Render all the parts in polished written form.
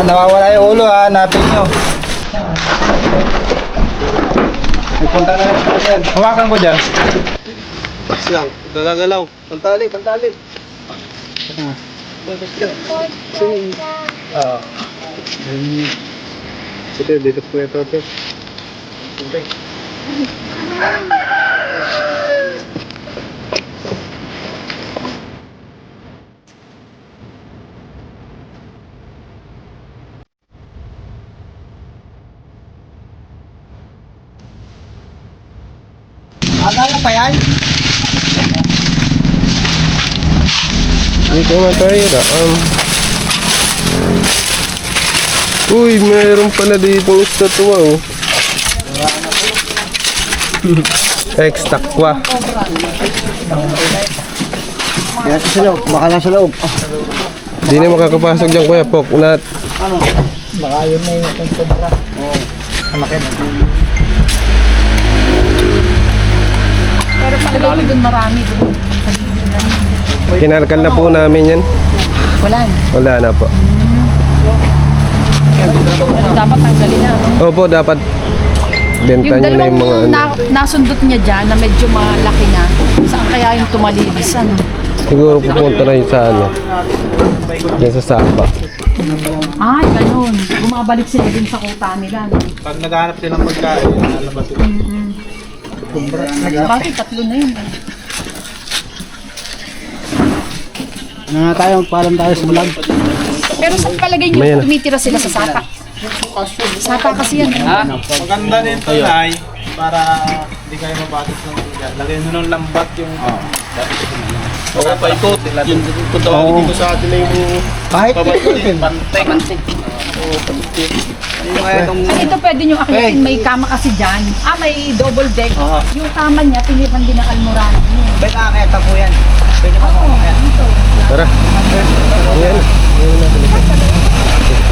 Nawawala yung ulo ha, hanapin nyo. Nagpunta na rin ako dyan. Hawakan ko dyan. Pas lang, gagalaw. Pantali, pantali. Oo. Sige, dito po ito. Akala pa yan? Dito nga tayo na. Uy, mayroon pala dito estatwa oh. Ex-takwa. Yan sa loob, baka lang sa loob. Hindi na makakapasok dyan kuya Pok. Unat. Ano? Baka yun na yung sobra. Oo. Amakit. Pero palagay ko dun marami dun. Kinalkal na po namin yan. Wala na. Wala na po. Pero dapat tanggalin na. No? Opo, dapat benta Yung nyo na yung mga dalawang ano. nasundot niya dyan na medyo malaki na. Saan kaya yung tumalibis? Ano? Siguro pupunta na yun sa ano. Yan sa Sapa. Ay, ganun. Bumabalik sila din sa kuta nila. No? Pag naghahanap sila ng pagkain, lalabas sila. Bakit? Tatlo na yun. Ano na tayo, paalam tayo sa vlog. Pero sa palagay niyo, Mayan. tumitira sila sa sapa. Sapa kasi yan. Maganda nito, Nay, para hindi kayo mabatis ng ulan. Lagyan nyo ng lambat yung... Oo, paikot. Yun, kung tawagin dito sa atin na yung Kahit pabaikutin. Pantay. Kasi ito pwede nyo akitin, may kama kasi dyan. May double deck. Yung kama niya, pinipan din ng almoran. Ba't nakakita po yan? Pwede pa po yan. Tara. Ayan.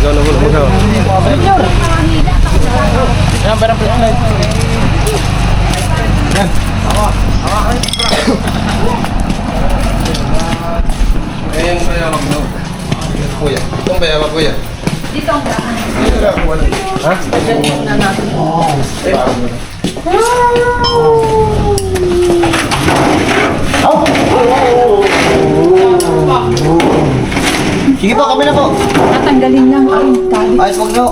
Ikaw na muna mga. Yan, parang flashlight. Yan. Ayan yung bayawak daw. Kuya. Itong bayawak kuya. Dito ang daan. Ha? Sige po, kami na po. Tatanggalin lang. Ay, tali. Ayos, wag nyo.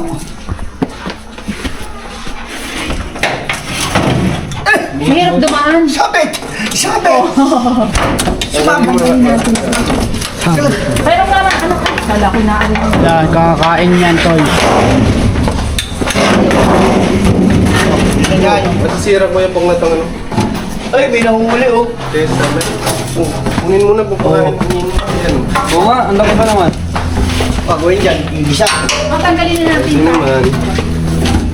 Mahirap dumaan. Sabit! Sabit! Tatanggalin natin. Pero parang ano, kala ko na ano. Yan, kakakain yan, Toy. Yan. Masisira ko yung pangatang ano. Ay, may nahuli oh. Test naman. Kunin mo na pagpakain. Ayan. Oo nga, ang laki pa naman. Pagawin dyan, yung isa. Tatanggalin na natin. Hindi naman.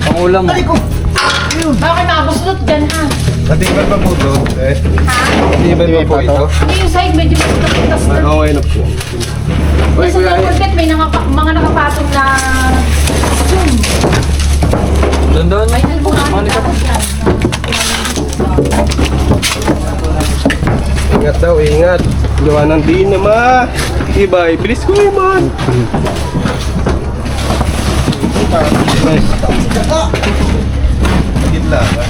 Pangulam mo. Aliko! Bakit nakabuslot dyan ha? Matibay pa po doon. Matibay pa po ito. Hindi yung side, medyo putas na. Okay na po. Uy, Sa kuya. double deck, may mga nakapatong na zoom. Doon. May albuhan dapat yan. Ingat daw, ingat. Gawa ng diin na ma. Ibay, bilis ko man. Gitla ba?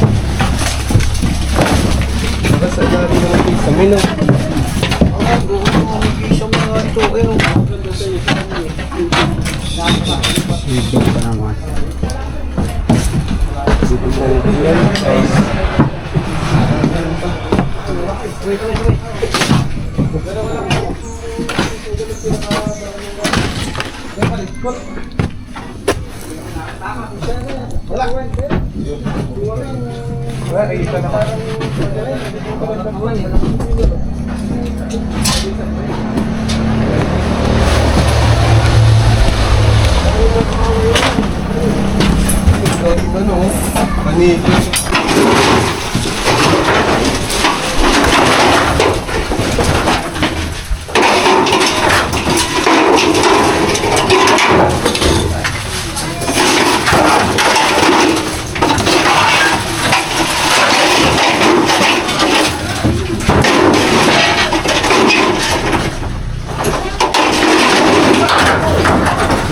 Basta dami na ng pizza. Mino. Ibig pa naman. Ano? Manipis.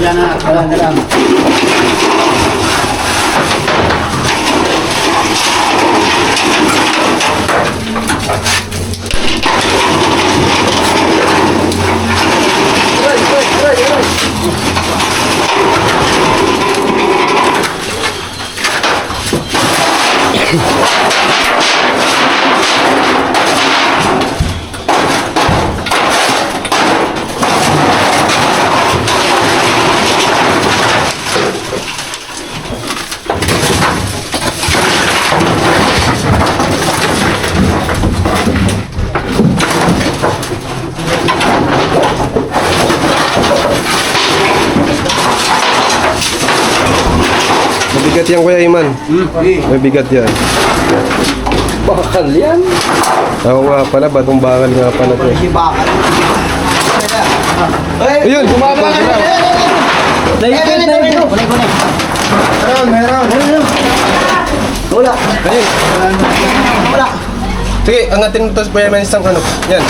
Yan na, na lang. Mabigat yan, Kuya Iman. Mabigat yan. Bakal yan. Ako nga pala, batong bakal nga pala to. Si bakal. Ayun! Bumaba ka na. Meron. Wala. Ayun! Wala. Sige, angatin mo to, Kuya Iman, isang ano. Yan.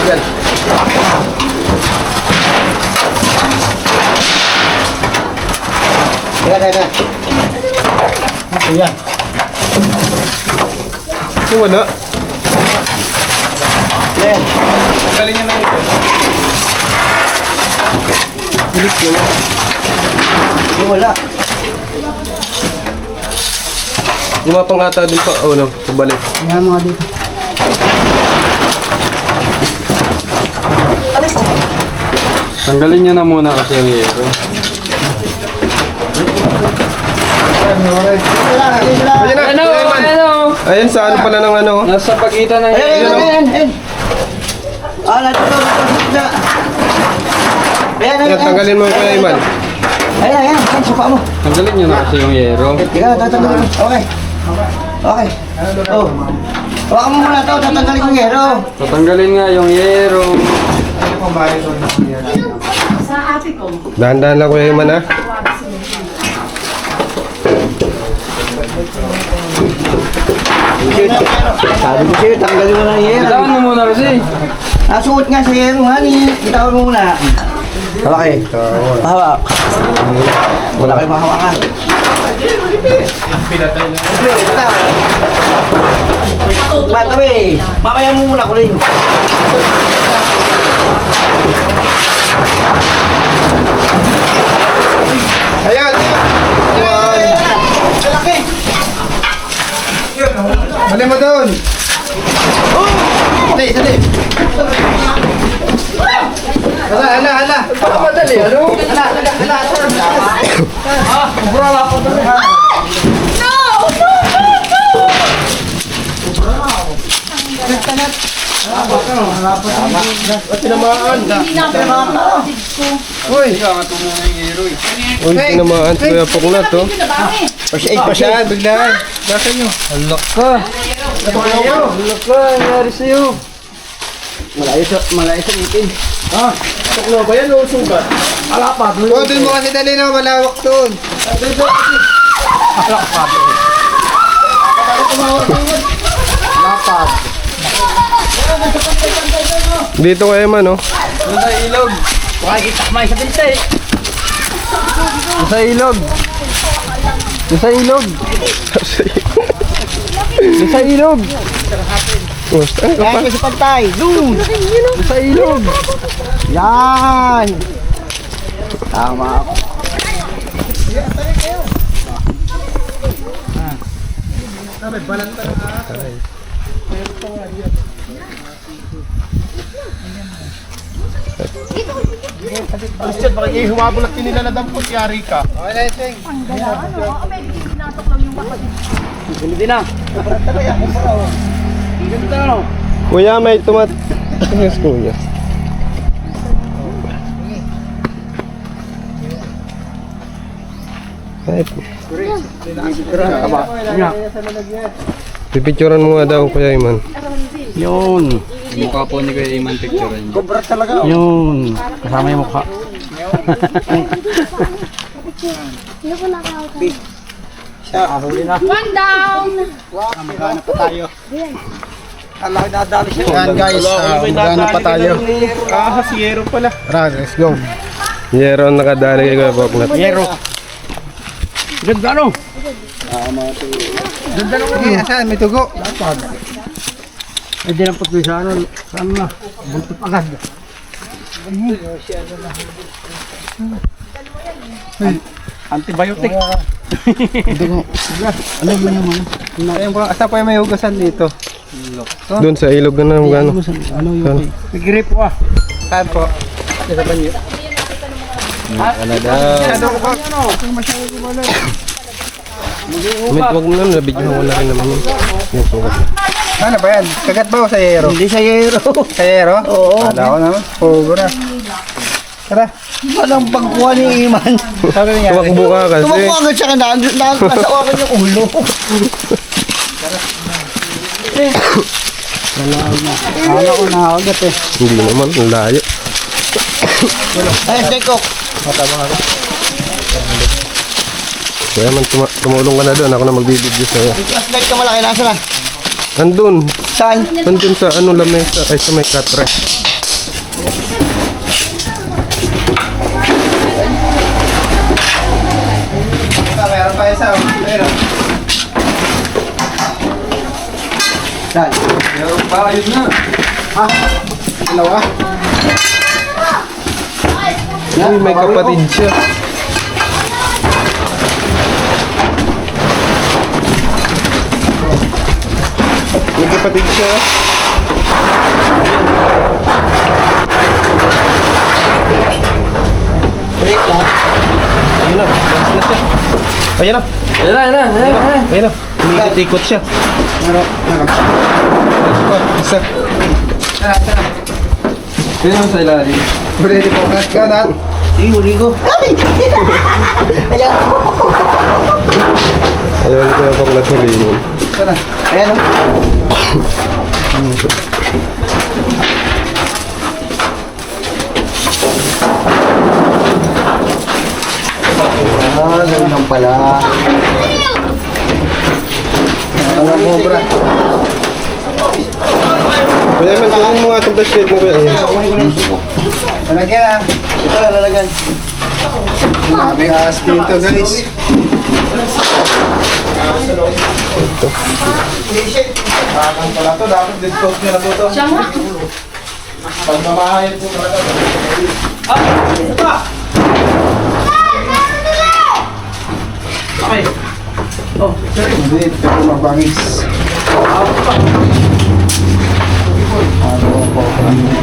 Yan. Teka. Ayan. Yung wala. Ayan. Galing niya lang ito. Bilis yun. Wala. Lumapang ata din pa. Oh, no. Pabalik. Ayan mga dito. Tanggalin niya na muna kasi yung yero. Ayan na, Kuya Iman. Ayan, sa ano pala ng ano. Nasa pagitan ng Ayan. Natulog. Ayan, tanggalin mo, Kuya Iman. Ayan. Suka mo. Tanggalin niya na kasi yung yero. Teka, tatanggalin mo. Okay. Oh. Hawakan mo muna ito. Tatanggalin ko yung hero. Tatanggalin nga yung yero. Sa ate ko. Dahan-dahan lang, Kuya Iman, ha. Sabi ko sa'yo, tanggalin mo na yung hero. Bitawan mo muna kasi. Nasuot nga sa hero, honey. Bitawan mo muna. Hawak eh. Hawak. Wala kayo mahawakan. Matabi. Mamaya mo muna kuling. Ayan! Malaki. Bali mo doon! Sali. Hala. Baka madali, ano? Hala. Tinamaan! Hindi na ako nakakapatid ko. Uy! Uy, tinamaan si Kuya Puknat, oh. Hindi na ba eh? Pa siya, biglaan. Nasa nyo? Alak ka. Alak ka. Nangyari sa'yo. Malayo sa itin. Tuklo ba yan o sugat? Alapad. O, dun mo kasi dali na, malawak doon. Alapad. Dito kayo man, oh. Doon sa ilog. Makikita kamay sa binte. Doon sa ilog. Doon sa ilog. Doon sa ilog. Oh, saan ka pa? Kaya sa pantay. Doon. Doon sa ilog. Yan. Tama ako. Christian, baka kayo humabol at tinila na dampot, yari ka. Ang gala, ano? May tinatok lang yung kapatid. Hindi na. Kuya, may tumat... Yes, kuya. Ay, pipicturan mo nga daw, Kuya Iman. Yun. Mukha po ni Kuya Iman picturean niya. Kubra talaga. Yun. Kasama yung mukha. Siya, huli na. One down! Magana pa tayo. Kala ko nadali siya. Yan guys, magana pa tayo. Hasiyero pala. Tara, let's go. Yero ang nakadali kay Kuya Poknat. Yero. Ganda no? Ganda no? Asan? May tugo. Hindi lang pati sa ano. Saan na? Buntot agad. Antibiotic. Ano ba naman? Ayun po, asa po yung may hugasan dito? Doon sa ilog na naman gano'n. Ano yung grip ah. Saan po? Sa banyo. Ano daw? Ano ko po? Wag mo na, nabidyo ko na rin naman yun. Yung sukat. Ano ba yan? Kagat ba o sa yero? Hindi sa yero. Sa yero? Oo. Kala ko naman. Pugo na. Tara. Walang pagkuha ni Iman. Sabi niya. Tumakbo ka kasi. Tumakbo agad siya na nasawakan yung ulo. Kala ko na agad eh. Hindi naman, ang layo. Ay, Stekok. Kaya man tumulong ka na doon, ako na magbibideo sa'yo. Flashlight ka malaki, nasa na? Andun, Saan? andun sa ano lamesa, ay sa may katre. Meron pa isa. Meron. Saan? Meron pa. Ayun na. Ha? Dalawa? Uy, may kapatid siya. May kapatid siya. Ayun na, basta na siya. Ayun na. Ayun na. Umiikot-ikot siya. Isa. Pwede mo sa ilalim. Pwede po. Kanan. Sige, huli ko. Ayan. Ayun ko yung natuloy. Sana. Ayan o. Ah, ganun lang pala. Mga cobra. Kaya man, kung mga itong best mo ba? Ayun. Lalagyan na. Ito na lalagan. May ahas dito guys. Bakang pala to. Dapat discount nyo na po to. Siya nga. Pagmamahal po talaga. Okay. Oh, sorry. Hindi, ito po mabangis.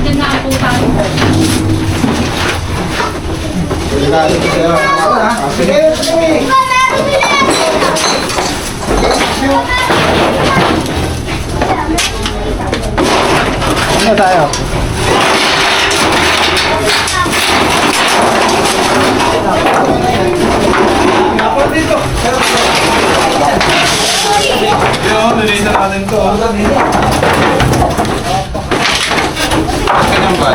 Diyan na ako tayo. Kailangan ko siya. Sige, sige. Ano tayo? Ako dito. Yo, nilisa natin to. Kanyang ba?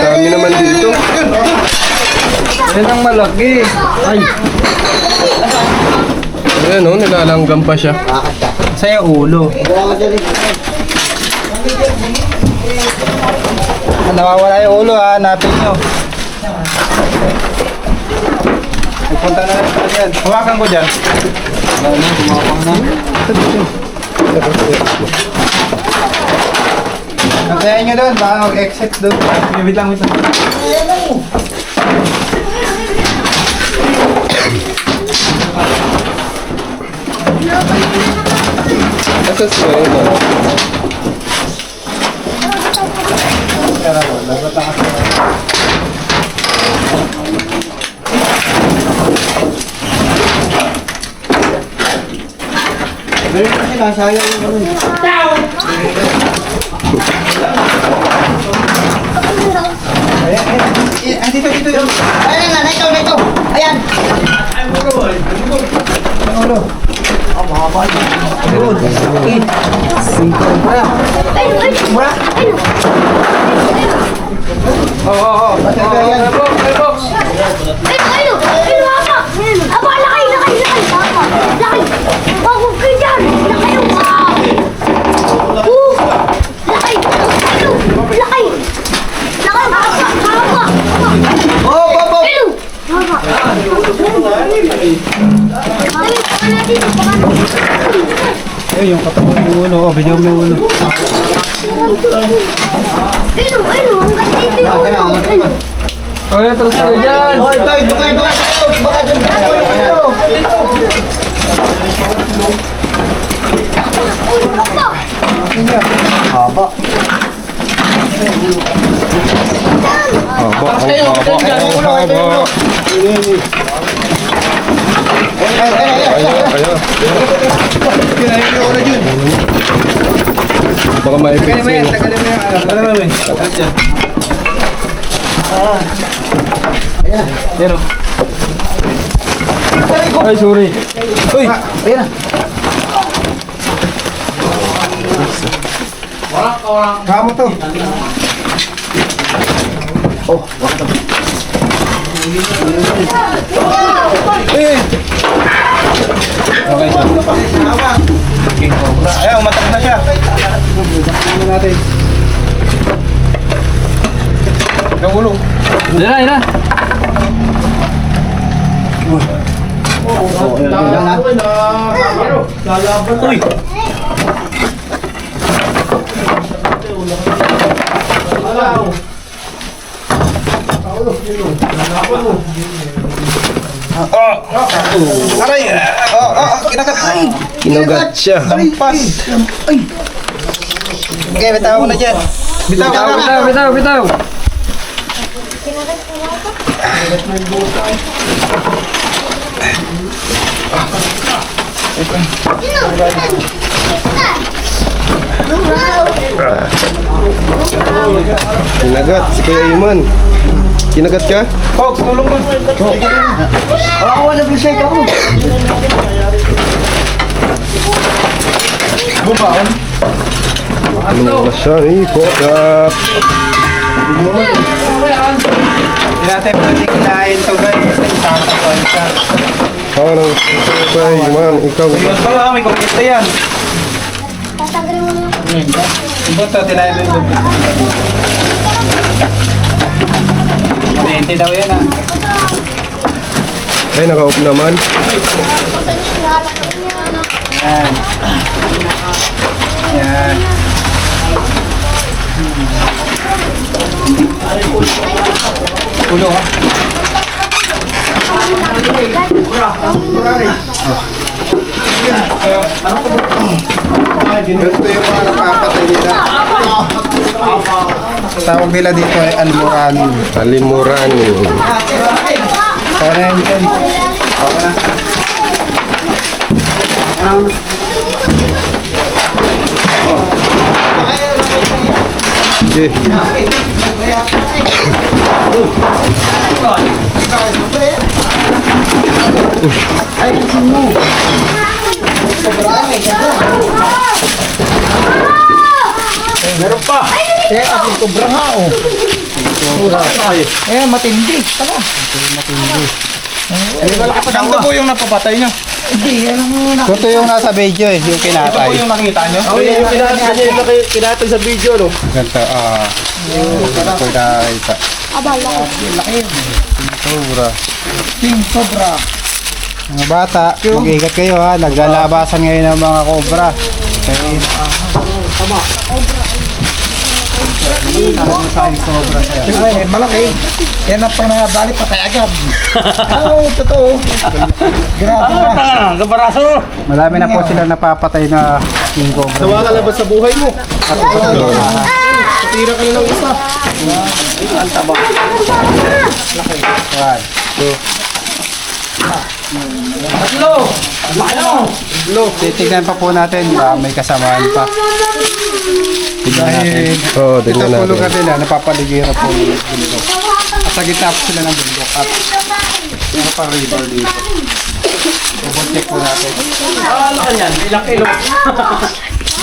Dami naman dito. Yan ang malaki. Ay. Ayan o, nilalanggam pa siya. Sa'yo ulo. Nawawala yung ulo ha, hanapin nyo. Pupunta na rin pa dyan. Hawakan ko dyan. Wala na, kumapang na. Nasayan nyo doon, baka mag-exit doon. Wait lang, wait lang. Asa siya yun o? Kaya ako, lagot ang kasi. Ganun kasi nasayang yung ganun. Ayan, dito, dito. Ayan nga, na ito. Eh, yung katawan ng ulo. Oh, video mo yung ulo. Kaya terus ka dyan. Oh, ito. Baka dyan tayo. Haba. Baka ma-effect sa'yo. Ano namin? Pero, Ay, sorry. uy! Ayan na. Kamo to. Eh! Okay. King Cobra. Ayan, umatak na siya. Ano natin? Yung ulo. Yan na. Uy! Aray! Kinagat! Ay! Kinugat siya. Lampas! Ay. Okay, bitaw ko na dyan. Bitaw ka na. Bitaw. Kinagat, si Kuya Iman. Kinagat ka? Fox, tulong mo. Ako wala flashlight ako. Bumaon. Ano ba siya? Kinagat. Hindi natin pwede kinain to guys. Tatapuan siya. Ano? Kuya Iman, ikaw. Ayun pala, may kumita yan. Ito, tinayin din doon. Kuryente daw yan ah. Ay, naka-off naman. Yan. Yan. Ulo ha. Ito yung mga napapatay nila. Tawag nila dito ay almorani. Alimurani. Kaya na yun dyan. Okay. Meron pa. Eh, ating kubra nga oh. Eh, matindi. Tala. Saan po yung napapatay nyo? Hindi, ano mo na. Ito yung nasa video eh, yung Ito po kinatay. yung nakita nyo? Oh, yung kinatay sa video, no? Ganito, ito nakita. Sobra. King Cobra. Mga bata, mag-iingat kayo ha. Naglalabasan ngayon ng mga cobra. Okay. Ay, malaki. Yan ang panabali patay agad. Oo, totoo. Grabe na. Marami na po sila napapatay na king cobra. Tawa ka labas sa buhay mo. Tira ka na ng isa. Titignan pa po natin, may kasamaan pa. Tignan natin. Oo, tingnan Ito pulong natin. nila, napapaligira po yung bundok. At sa gitna po sila ng bundok. At Ano pa rival dito? Double check po natin. Ano ka yan? Ilang kilo?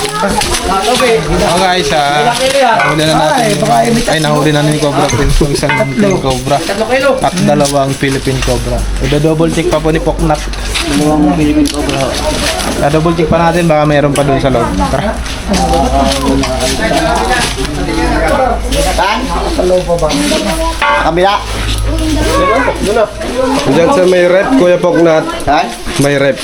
Oh guys, nahuli na natin. Ay, nahuli na ni Cobra Prince yung isang King Cobra. 3 kilo. At 2 Philippine Cobra. I-double check pa po ni Poknat. Dalawang Philippine Cobra. I-double check pa natin, baka mayroon pa doon sa loob. Tara. Saan? Sa loob pa ba? Kabila. Diyan sa may rep, Kuya Poknat. Saan? May rep.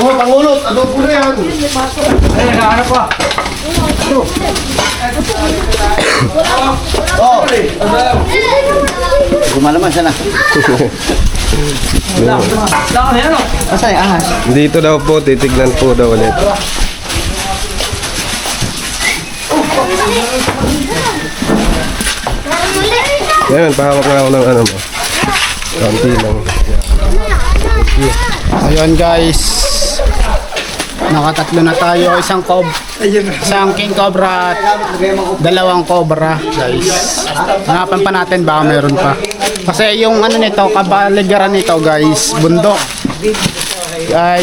Oo, pangulot. Adobo na yan. Ano pa? Oo. Gumalaman siya na. Saan yan o? Masay, ahas. Dito daw po, titignan po daw ulit. Yan, pahawak na ako ng ano mo. Kaunti lang. Ayun guys. Nakatatlo na tayo. Isang King Cobra at 2 Cobra guys. Hanapan pa natin baka mayroon pa. Kasi yung ano nito, kabaligiran nito guys, bundok.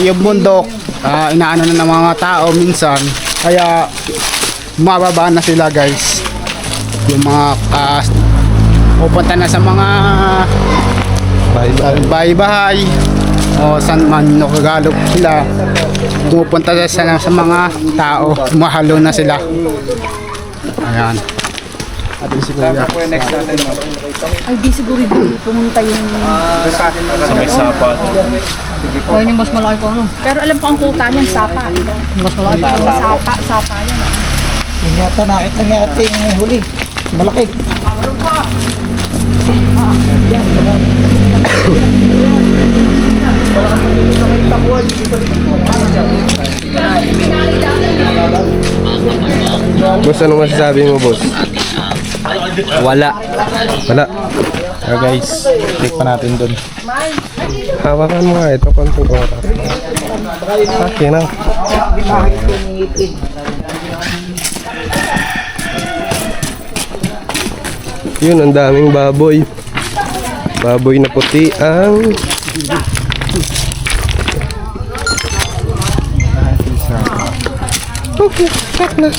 Yung bundok, inaano na ng mga tao minsan. Kaya mababa na sila guys. Yung mga pupunta na sa mga bahay-bahay o saan man nakagalog sila, pupunta sa mga tao, mahalo na sila. Ayan. Atin si Kuya. Ay, di siguro hindi pumunta yung... Sa may sapa. Oh, yun yung mas malaki ko, ano. Pero alam ko ang kuta niyan, sapa. Mas malaki pa yung sapa yan. Hindi ata nakita niya ate yung huli. Malaki. Boss, anong masasabi mo, boss? Wala. Wala. Guys, check pa natin dun. Hawakan mo nga ito, konting oras. Okay na. Yun, ang daming baboy. Baboy na puti ang... Okay, check na.